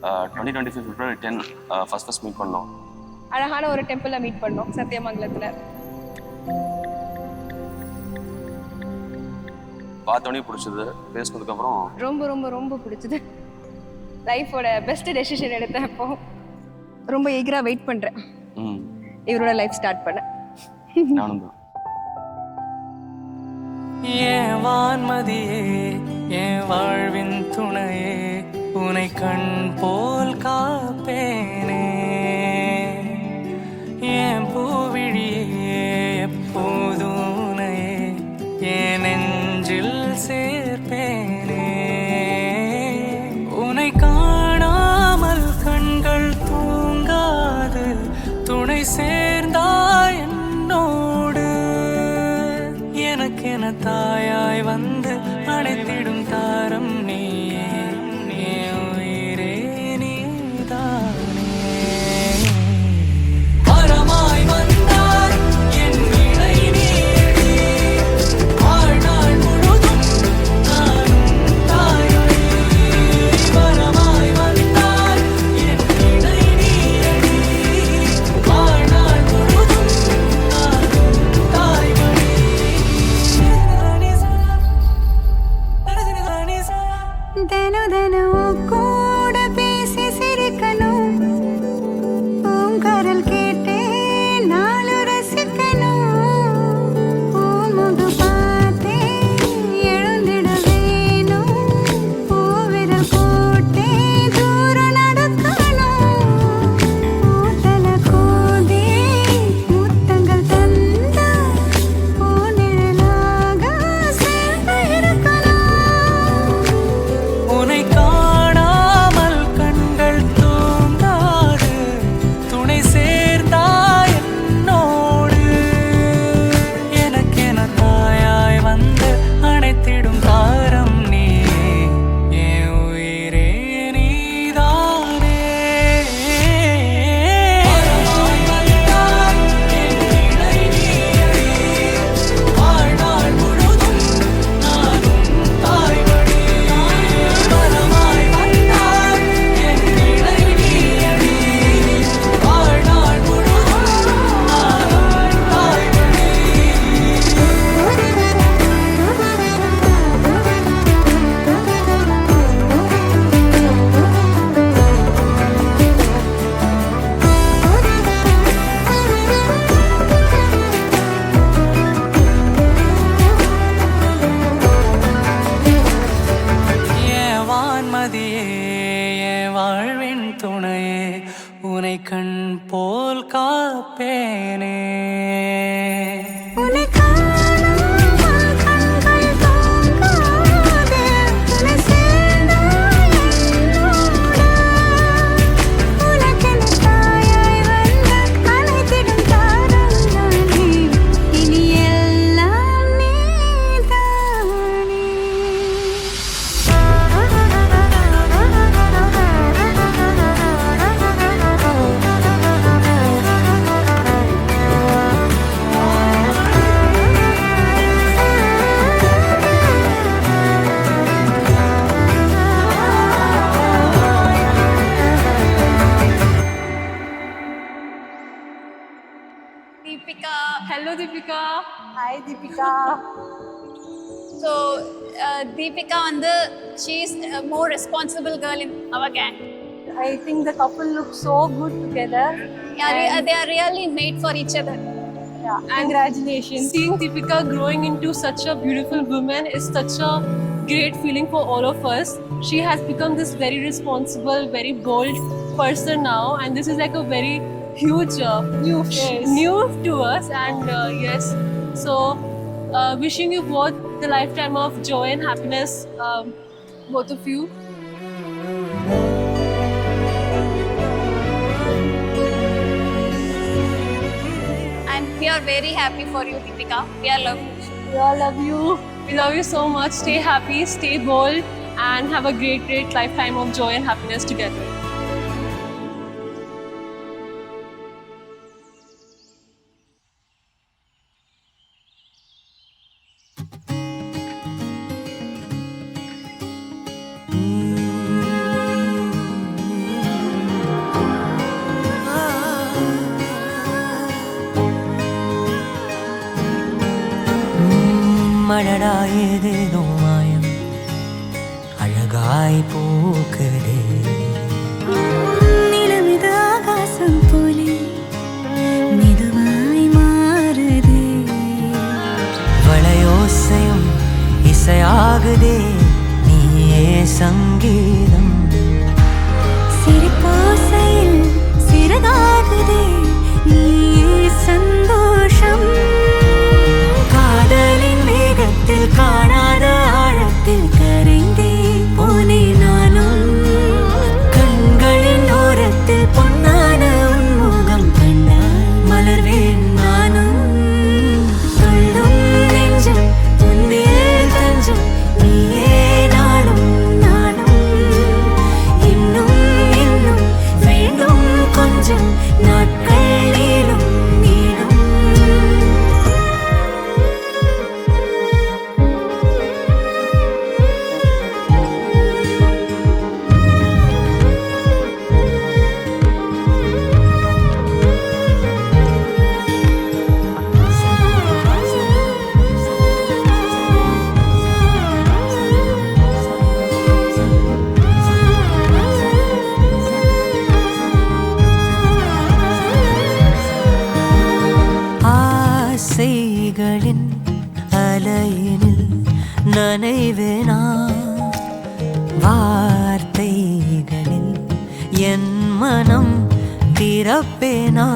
2025 February 10 first meet பண்ணோம். அழகான ஒரு டெம்பிளில் மீட் பண்ணோம் சத்தியமங்கலத்தில். பார்த்தோன்னே பிடிச்சது, பேசினதுக்கப்புறம் ரொம்ப ரொம்ப ரொம்ப பிடிச்சது. லைஃபோட பெஸ்ட் டெசிஷன் எடுத்தேன். இப்போ ரொம்ப ஈகராக வெயிட் பண்ணுறேன் இவரோட லைஃப் ஸ்டார்ட் பண்ண. நானும் தான். ஏன் வான்மதியே, என் வாழ்வின் துணையே, உனை கண் போல் காப்பேனே. என் பூவிழியே, எப்போதும் உனையே என் நெஞ்சில் சேர்ப்பேனே. உனை காணாமல் கண்கள் தூங்காது, துணை சேர்ந்தாய் என்னோடு. எனக்கென தாயாய் வந்து அணைத்திடும் தாரம் நீயே, என் உயிரே நீதானே. வரமாய் வந்தாய் என் இணை நீடி, வாழ்நாள் முழுதும் நானும் தாயடி. வரமாய் வந்தாய் என் இணை நீடி, வாழ்நாள் முழுதும் நானும் தாய்மடி. தினம் தினம் கூட பேசி சிரிக்கணும், பூங்கரல் கேட்டே நாளு ரசிக்கணும். பூமுக பார்த்தே எழுந்திட வேணும், பூவிரல் போட்டே தூரம் நடக்கணும். பூத்தல கோதே முத்தங்கள் தந்தா, பூநிழலாக சேர்ந்து இருக்கணும். உனை காணாமல் கண்கள் தூங்காது, துணை சேர்ந்தாய் என்னோடு. எனக்கென தாயாய் வந்து அணைத்திடும் தாரம் நீயே, என் உயிரே நீதானே. வரமாய் வந்தாய் என் இணை நீயடி, வாழ்நாள் முழுதும் நானும் தாய்மடி. வரமாய் வந்தாய் என் இணை நீயடி, வாழ்நாள் முழுதும் நானும் தாய்மடி. என் வான்மதியே, என் வாழ்வின் துணையே, உனை கண் போல் காப்பேனே. உன்னை காணாமல் கண்கள் தூங்காது, துணை சேர்ந்தாய் என்னோடு. உனக்கென தாயாய் வந்து அணைத்திடும் தாரம் நானே, இனி எல்லாம் நீதானே. Deepika. Hello Deepika. Hi Deepika. So Deepika she's a more responsible girl in our gang. I think the couple looks so good together. Yeah, they are really made for each other. Yeah, congratulations. Seeing Deepika growing into such a beautiful woman is such a great feeling for all of us. She has become this very responsible, very bold person now, and this is like a very huge news to us. And yes, so wishing you both the lifetime of joy and happiness, both of you. And we are very happy for you, Deepika. We are love you. We all love you. We love you so much. Stay happy, stay bold, and have a great lifetime of joy and happiness together. அடடா ஏதேதோ மாயம் அழகாய் பூக்குதே. நிலமிது ஆகாசம் போலே மெதுவாய் மாறுதே. வளையோசையும் இசையாகுதே, நீயே சங்கீதம். சிரிப்போசையில் சிறகாகுதே, நீயே சந்தோஷம். காதலின் வேகத்தில் காணாத ஆழத்தில் கரைந்தே போனே நானும். கண்களின் ஓரத்தில் பொன்னான உன்முகம் கண்டால் மலர்வேன் நானும். துள்ளும் நெஞ்சம் துன்பில் தஞ்சம் நீயே நானும் நானும். இன்னும் இன்னும் வேண்டும் கொஞ்சம் நாட்கள் நீளும் நீளும். ஆசைகளின் அலையினில் நனைவேனா, வார்த்தைகளில் என் மனம் திறப்பேனா.